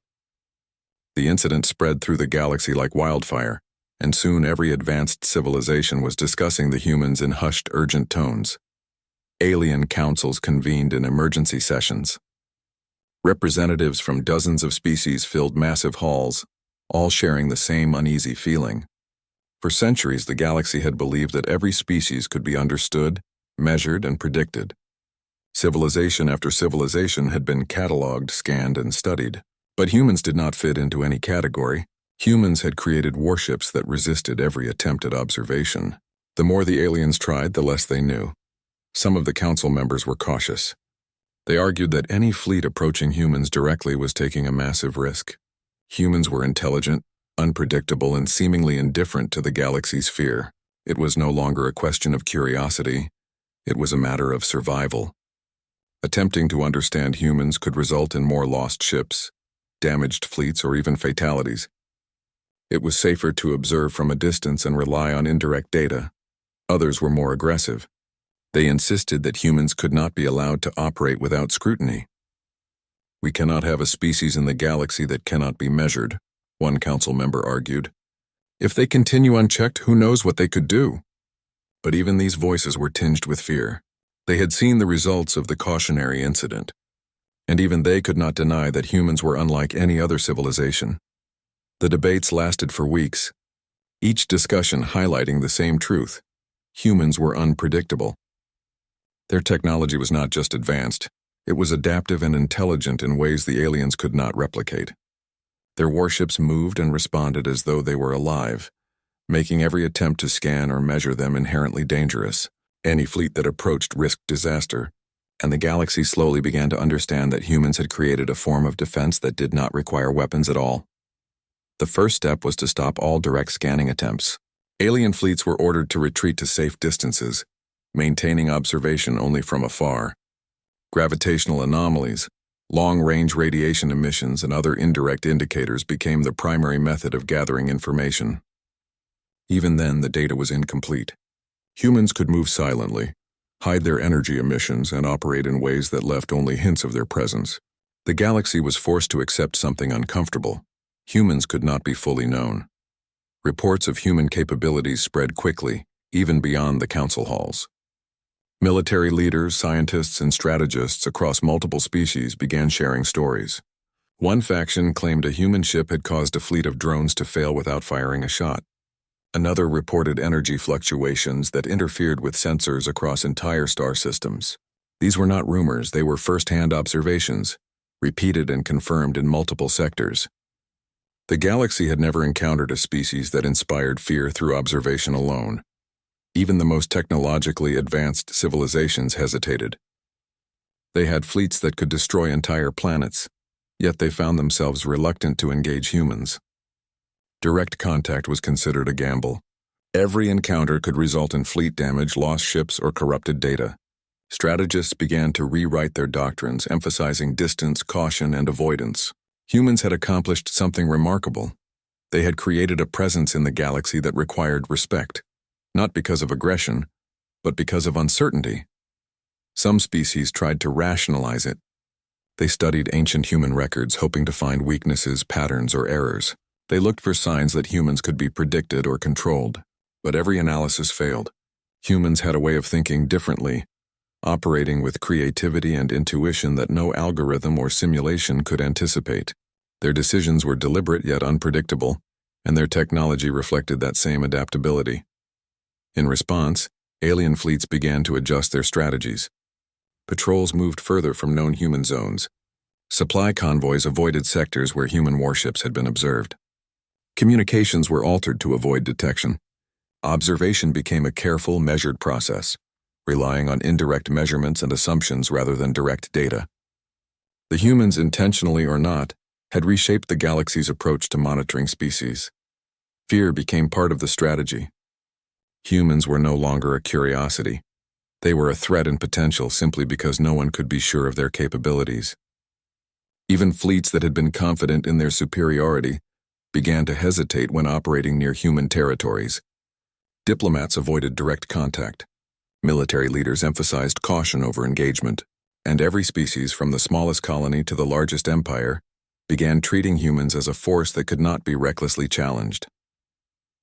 The incident spread through the galaxy like wildfire, and soon every advanced civilization was discussing the humans in hushed, urgent tones. Alien councils convened in emergency sessions. Representatives from dozens of species filled massive halls, all sharing the same uneasy feeling. For centuries, the galaxy had believed that every species could be understood, measured, and predicted. Civilization after civilization had been cataloged, scanned, and studied. But humans did not fit into any category. Humans had created warships that resisted every attempt at observation. The more the aliens tried, the less they knew. Some of the council members were cautious. They argued that any fleet approaching humans directly was taking a massive risk. Humans were intelligent, unpredictable, and seemingly indifferent to the galaxy's fear. It was no longer a question of curiosity. It was a matter of survival. Attempting to understand humans could result in more lost ships, damaged fleets, or even fatalities. It was safer to observe from a distance and rely on indirect data. Others were more aggressive. They insisted that humans could not be allowed to operate without scrutiny. "We cannot have a species in the galaxy that cannot be measured," one council member argued. "If they continue unchecked, who knows what they could do?" But even these voices were tinged with fear. They had seen the results of the cautionary incident, and even they could not deny that humans were unlike any other civilization. The debates lasted for weeks, each discussion highlighting the same truth: humans were unpredictable. Their technology was not just advanced, it was adaptive and intelligent in ways the aliens could not replicate. Their warships moved and responded as though they were alive, making every attempt to scan or measure them inherently dangerous. Any fleet that approached risked disaster, and the galaxy slowly began to understand that humans had created a form of defense that did not require weapons at all. The first step was to stop all direct scanning attempts. Alien fleets were ordered to retreat to safe distances, maintaining observation only from afar. Gravitational anomalies, long-range radiation emissions, and other indirect indicators became the primary method of gathering information. Even then, the data was incomplete. Humans could move silently, hide their energy emissions, and operate in ways that left only hints of their presence. The galaxy was forced to accept something uncomfortable. Humans could not be fully known. Reports of human capabilities spread quickly, even beyond the council halls. Military leaders, scientists, and strategists across multiple species began sharing stories. One faction claimed a human ship had caused a fleet of drones to fail without firing a shot. Another reported energy fluctuations that interfered with sensors across entire star systems. These were not rumors, they were first-hand observations, repeated and confirmed in multiple sectors. The galaxy had never encountered a species that inspired fear through observation alone. Even the most technologically advanced civilizations hesitated. They had fleets that could destroy entire planets, yet they found themselves reluctant to engage humans. Direct contact was considered a gamble. Every encounter could result in fleet damage, lost ships, or corrupted data. Strategists began to rewrite their doctrines, emphasizing distance, caution, and avoidance. Humans had accomplished something remarkable. They had created a presence in the galaxy that required respect, not because of aggression, but because of uncertainty. Some species tried to rationalize it. They studied ancient human records, hoping to find weaknesses, patterns, or errors. They looked for signs that humans could be predicted or controlled, but every analysis failed. Humans had a way of thinking differently, operating with creativity and intuition that no algorithm or simulation could anticipate. Their decisions were deliberate yet unpredictable, and their technology reflected that same adaptability. In response, alien fleets began to adjust their strategies. Patrols moved further from known human zones. Supply convoys avoided sectors where human warships had been observed. Communications were altered to avoid detection. Observation became a careful, measured process, relying on indirect measurements and assumptions rather than direct data. The humans, intentionally or not, had reshaped the galaxy's approach to monitoring species. Fear became part of the strategy. Humans were no longer a curiosity. They were a threat in potential simply because no one could be sure of their capabilities. Even fleets that had been confident in their superiority began to hesitate when operating near human territories. Diplomats avoided direct contact. Military leaders emphasized caution over engagement, and every species, from the smallest colony to the largest empire, began treating humans as a force that could not be recklessly challenged.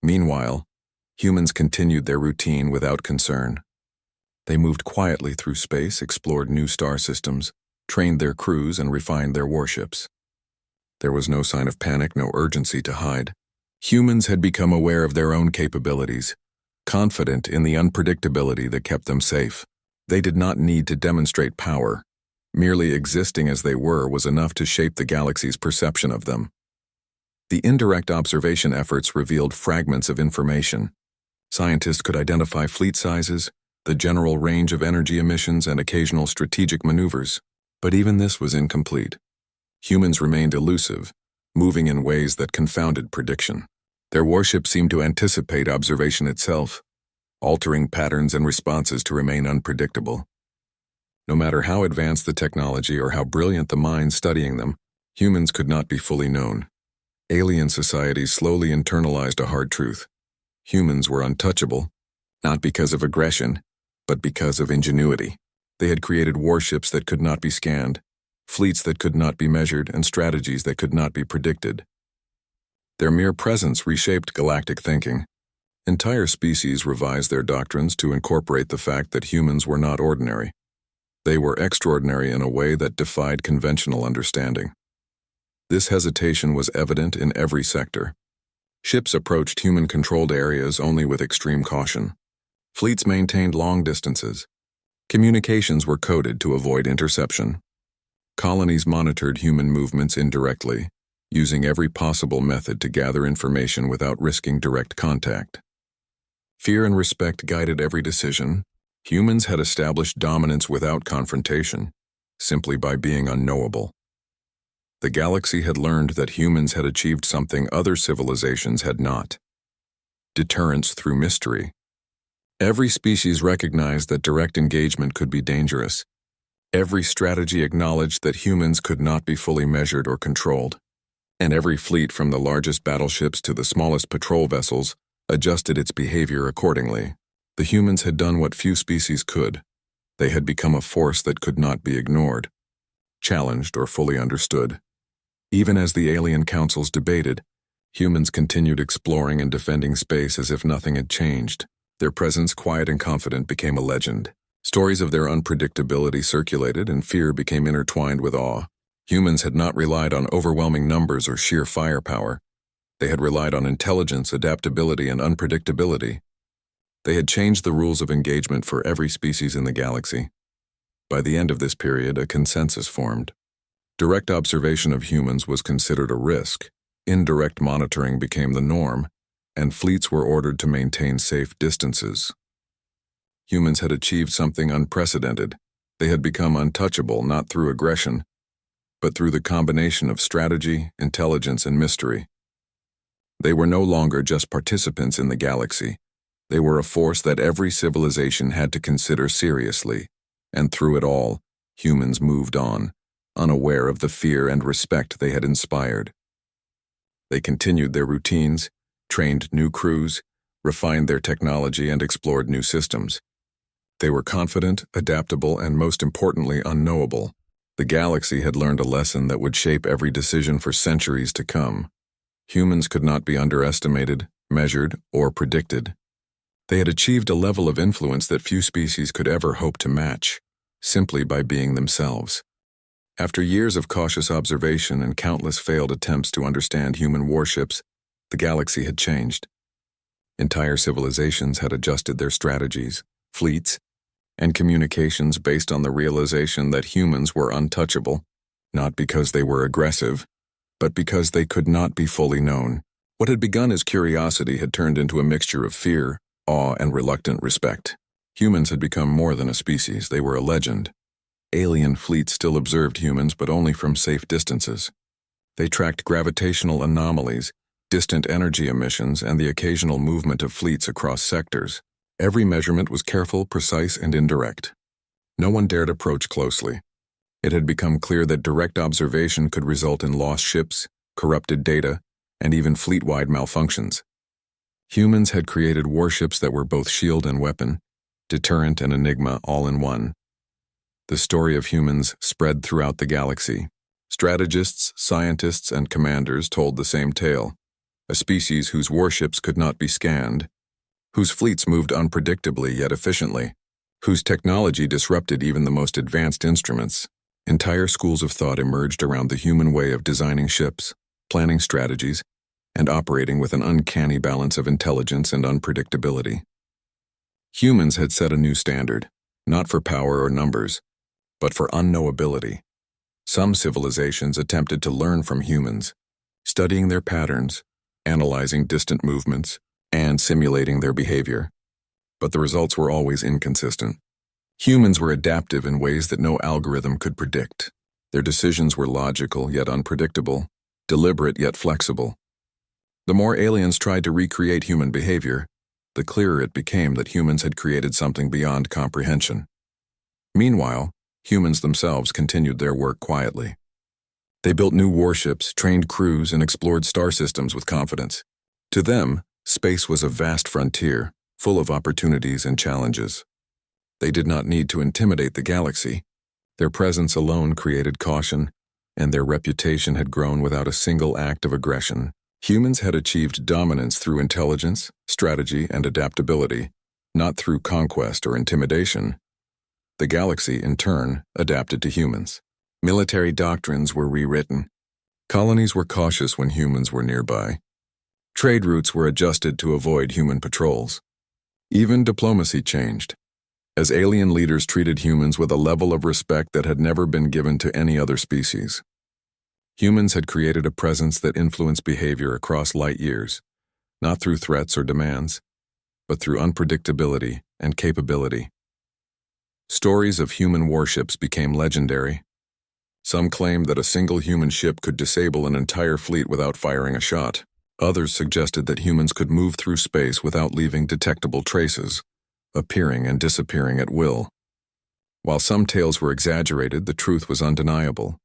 Meanwhile, humans continued their routine without concern. They moved quietly through space, explored new star systems, trained their crews, and refined their warships. There was no sign of panic, no urgency to hide. Humans had become aware of their own capabilities, confident in the unpredictability that kept them safe. They did not need to demonstrate power. Merely existing as they were was enough to shape the galaxy's perception of them. The indirect observation efforts revealed fragments of information. Scientists could identify fleet sizes, the general range of energy emissions, and occasional strategic maneuvers. But even this was incomplete. Humans remained elusive, moving in ways that confounded prediction. Their warships seemed to anticipate observation itself, altering patterns and responses to remain unpredictable. No matter how advanced the technology or how brilliant the minds studying them, humans could not be fully known. Alien societies slowly internalized a hard truth. Humans were untouchable, not because of aggression, but because of ingenuity. They had created warships that could not be scanned, fleets that could not be measured, and strategies that could not be predicted. Their mere presence reshaped galactic thinking. Entire species revised their doctrines to incorporate the fact that humans were not ordinary. They were extraordinary in a way that defied conventional understanding. This hesitation was evident in every sector. Ships approached human-controlled areas only with extreme caution. Fleets maintained long distances. Communications were coded to avoid interception. Colonies monitored human movements indirectly, using every possible method to gather information without risking direct contact. Fear and respect guided every decision. Humans had established dominance without confrontation, simply by being unknowable. The galaxy had learned that humans had achieved something other civilizations had not: deterrence through mystery. Every species recognized that direct engagement could be dangerous. Every strategy acknowledged that humans could not be fully measured or controlled. And every fleet, from the largest battleships to the smallest patrol vessels, adjusted its behavior accordingly. The humans had done what few species could. They had become a force that could not be ignored, challenged, or fully understood. Even as the alien councils debated, humans continued exploring and defending space as if nothing had changed. Their presence, quiet and confident, became a legend. Stories of their unpredictability circulated, and fear became intertwined with awe. Humans had not relied on overwhelming numbers or sheer firepower. They had relied on intelligence, adaptability, and unpredictability. They had changed the rules of engagement for every species in the galaxy. By the end of this period, a consensus formed. Direct observation of humans was considered a risk, indirect monitoring became the norm, and fleets were ordered to maintain safe distances. Humans had achieved something unprecedented. They had become untouchable not through aggression, but through the combination of strategy, intelligence, and mystery. They were no longer just participants in the galaxy. They were a force that every civilization had to consider seriously, and through it all, humans moved on, unaware of the fear and respect they had inspired. They continued their routines, trained new crews, refined their technology, and explored new systems. They were confident, adaptable, and most importantly, unknowable. The galaxy had learned a lesson that would shape every decision for centuries to come. Humans could not be underestimated, measured, or predicted. They had achieved a level of influence that few species could ever hope to match, simply by being themselves. After years of cautious observation and countless failed attempts to understand human warships, the galaxy had changed. Entire civilizations had adjusted their strategies, fleets, and communications based on the realization that humans were untouchable, not because they were aggressive, but because they could not be fully known. What had begun as curiosity had turned into a mixture of fear, awe, and reluctant respect. Humans had become more than a species, they were a legend. Alien fleets still observed humans, but only from safe distances. They tracked gravitational anomalies, distant energy emissions, and the occasional movement of fleets across sectors. Every measurement was careful, precise, and indirect. No one dared approach closely. It had become clear that direct observation could result in lost ships, corrupted data, and even fleet-wide malfunctions. Humans had created warships that were both shield and weapon, deterrent and enigma all in one. The story of humans spread throughout the galaxy. Strategists, scientists, and commanders told the same tale. A species whose warships could not be scanned, whose fleets moved unpredictably yet efficiently, whose technology disrupted even the most advanced instruments. Entire schools of thought emerged around the human way of designing ships, planning strategies, and operating with an uncanny balance of intelligence and unpredictability. Humans had set a new standard, not for power or numbers, but for unknowability. Some civilizations attempted to learn from humans, studying their patterns, analyzing distant movements, and simulating their behavior. But the results were always inconsistent. Humans were adaptive in ways that no algorithm could predict. Their decisions were logical yet unpredictable, deliberate yet flexible. The more aliens tried to recreate human behavior, the clearer it became that humans had created something beyond comprehension. Meanwhile, humans themselves continued their work quietly. They built new warships, trained crews, and explored star systems with confidence. To them, space was a vast frontier, full of opportunities and challenges. They did not need to intimidate the galaxy. Their presence alone created caution, and their reputation had grown without a single act of aggression. Humans had achieved dominance through intelligence, strategy, and adaptability, not through conquest or intimidation. The galaxy, in turn, adapted to humans. Military doctrines were rewritten. Colonies were cautious when humans were nearby. Trade routes were adjusted to avoid human patrols. Even diplomacy changed, as alien leaders treated humans with a level of respect that had never been given to any other species. Humans had created a presence that influenced behavior across light years, not through threats or demands, but through unpredictability and capability. Stories of human warships became legendary. Some claimed that a single human ship could disable an entire fleet without firing a shot. Others suggested that humans could move through space without leaving detectable traces, appearing and disappearing at will. While some tales were exaggerated, the truth was undeniable.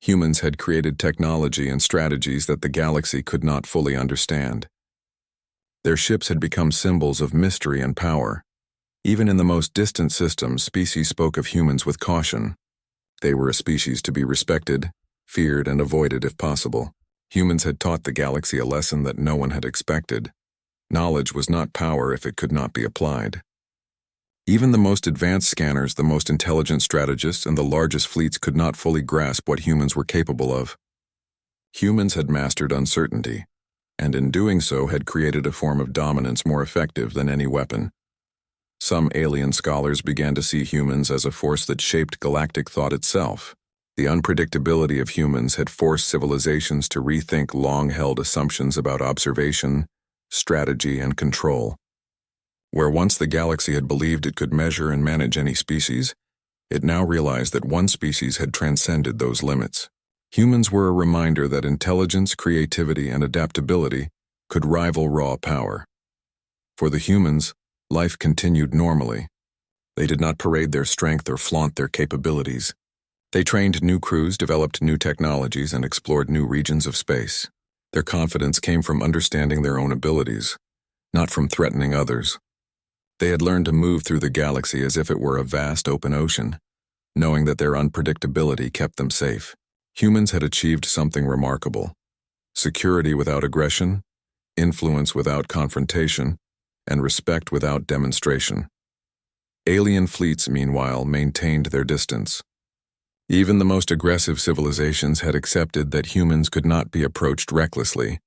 Humans had created technology and strategies that the galaxy could not fully understand. Their ships had become symbols of mystery and power. Even in the most distant systems, species spoke of humans with caution. They were a species to be respected, feared, and avoided if possible. Humans had taught the galaxy a lesson that no one had expected. Knowledge was not power if it could not be applied. Even the most advanced scanners, the most intelligent strategists, and the largest fleets could not fully grasp what humans were capable of. Humans had mastered uncertainty, and in doing so had created a form of dominance more effective than any weapon. Some alien scholars began to see humans as a force that shaped galactic thought itself. The unpredictability of humans had forced civilizations to rethink long-held assumptions about observation, strategy, and control. Where once the galaxy had believed it could measure and manage any species, it now realized that one species had transcended those limits. Humans were a reminder that intelligence, creativity, and adaptability could rival raw power. For the humans, life continued normally. They did not parade their strength or flaunt their capabilities. They trained new crews, developed new technologies, and explored new regions of space. Their confidence came from understanding their own abilities, not from threatening others. They had learned to move through the galaxy as if it were a vast open ocean, knowing that their unpredictability kept them safe. Humans had achieved something remarkable: security without aggression, influence without confrontation, and respect without demonstration. Alien fleets, meanwhile, maintained their distance. Even the most aggressive civilizations had accepted that humans could not be approached recklessly.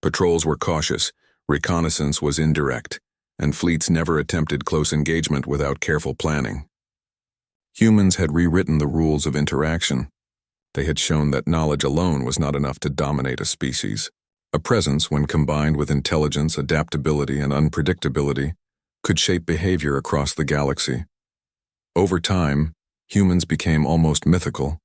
Patrols were cautious, reconnaissance was indirect, and fleets never attempted close engagement without careful planning. Humans had rewritten the rules of interaction. They had shown that knowledge alone was not enough to dominate a species. A presence, when combined with intelligence, adaptability, and unpredictability, could shape behavior across the galaxy. Over time, humans became almost mythical.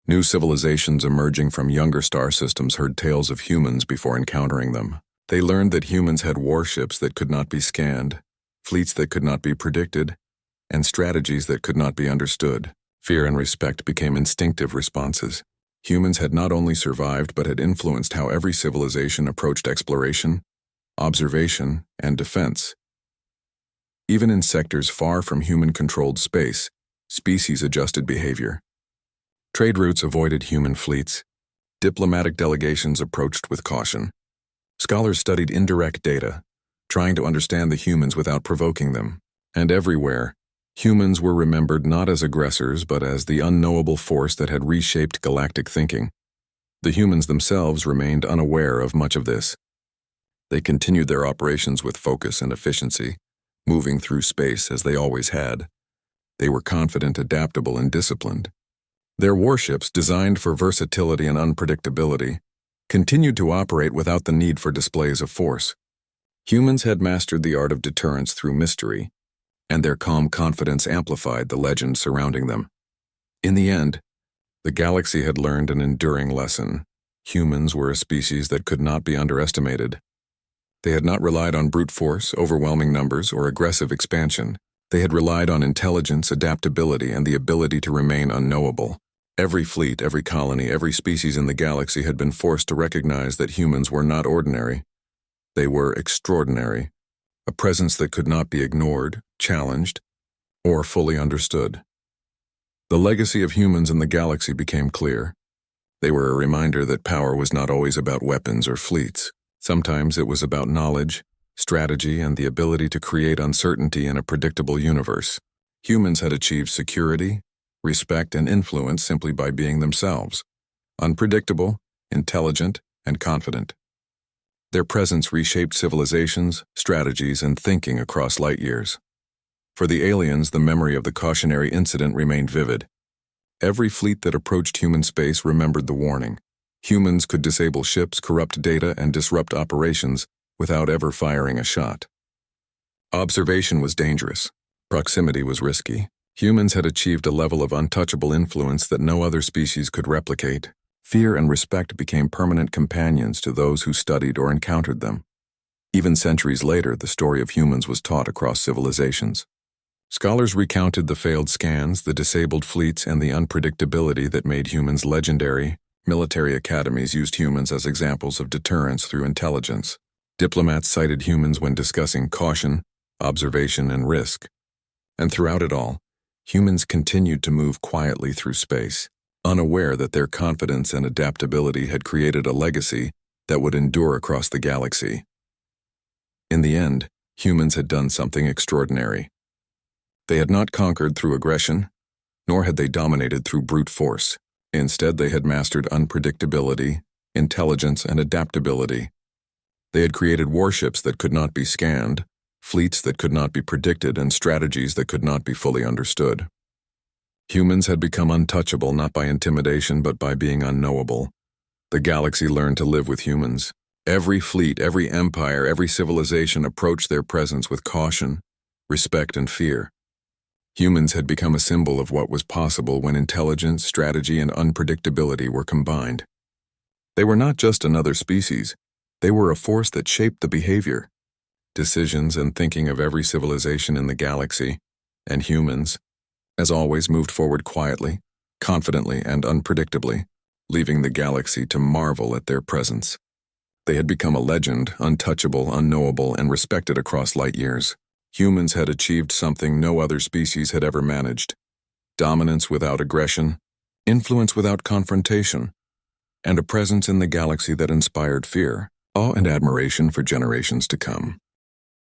New civilizations emerging from younger star systems heard tales of humans before encountering them. They learned that humans had warships that could not be scanned, fleets that could not be predicted, and strategies that could not be understood. Fear and respect became instinctive responses. Humans had not only survived but had influenced how every civilization approached exploration, observation, and defense. Even in sectors far from human-controlled space, species adjusted behavior. Trade routes avoided human fleets. Diplomatic delegations approached with caution. Scholars studied indirect data, trying to understand the humans without provoking them. And everywhere, humans were remembered not as aggressors but as the unknowable force that had reshaped galactic thinking. The humans themselves remained unaware of much of this. They continued their operations with focus and efficiency, moving through space as they always had. They were confident, adaptable, and disciplined. Their warships, designed for versatility and unpredictability, continued to operate without the need for displays of force. Humans had mastered the art of deterrence through mystery, and their calm confidence amplified the legend surrounding them. In the end, the galaxy had learned an enduring lesson. Humans were a species that could not be underestimated. They had not relied on brute force, overwhelming numbers, or aggressive expansion. They had relied on intelligence, adaptability, and the ability to remain unknowable. Every fleet, every colony, every species in the galaxy had been forced to recognize that humans were not ordinary. They were extraordinary, a presence that could not be ignored, challenged, or fully understood. The legacy of humans in the galaxy became clear. They were a reminder that power was not always about weapons or fleets. Sometimes it was about knowledge, strategy, and the ability to create uncertainty in a predictable universe. Humans had achieved security, respect, and influence simply by being themselves, unpredictable, intelligent, and confident. Their presence reshaped civilizations, strategies, and thinking across light years. For the aliens, the memory of the cautionary incident remained vivid. Every fleet that approached human space remembered the warning. Humans could disable ships, corrupt data, and disrupt operations without ever firing a shot. Observation was dangerous. Proximity was risky. Humans had achieved a level of untouchable influence that no other species could replicate. Fear and respect became permanent companions to those who studied or encountered them. Even centuries later, the story of humans was taught across civilizations. Scholars recounted the failed scans, the disabled fleets, and the unpredictability that made humans legendary. Military academies used humans as examples of deterrence through intelligence. Diplomats cited humans when discussing caution, observation, and risk. And throughout it all, humans continued to move quietly through space, unaware that their confidence and adaptability had created a legacy that would endure across the galaxy. In the end, humans had done something extraordinary. They had not conquered through aggression, nor had they dominated through brute force. Instead, they had mastered unpredictability, intelligence, and adaptability. They had created warships that could not be scanned, fleets that could not be predicted, and strategies that could not be fully understood. Humans had become untouchable not by intimidation but by being unknowable. The galaxy learned to live with humans. Every fleet, every empire, every civilization approached their presence with caution, respect, and fear. Humans had become a symbol of what was possible when intelligence, strategy, and unpredictability were combined. They were not just another species. They were a force that shaped the behavior, decisions, and thinking of every civilization in the galaxy, and humans, as always, moved forward quietly, confidently, and unpredictably, leaving the galaxy to marvel at their presence. They had become a legend, untouchable, unknowable, and respected across light years. Humans had achieved something no other species had ever managed: dominance without aggression, influence without confrontation, and a presence in the galaxy that inspired fear, awe, and admiration for generations to come.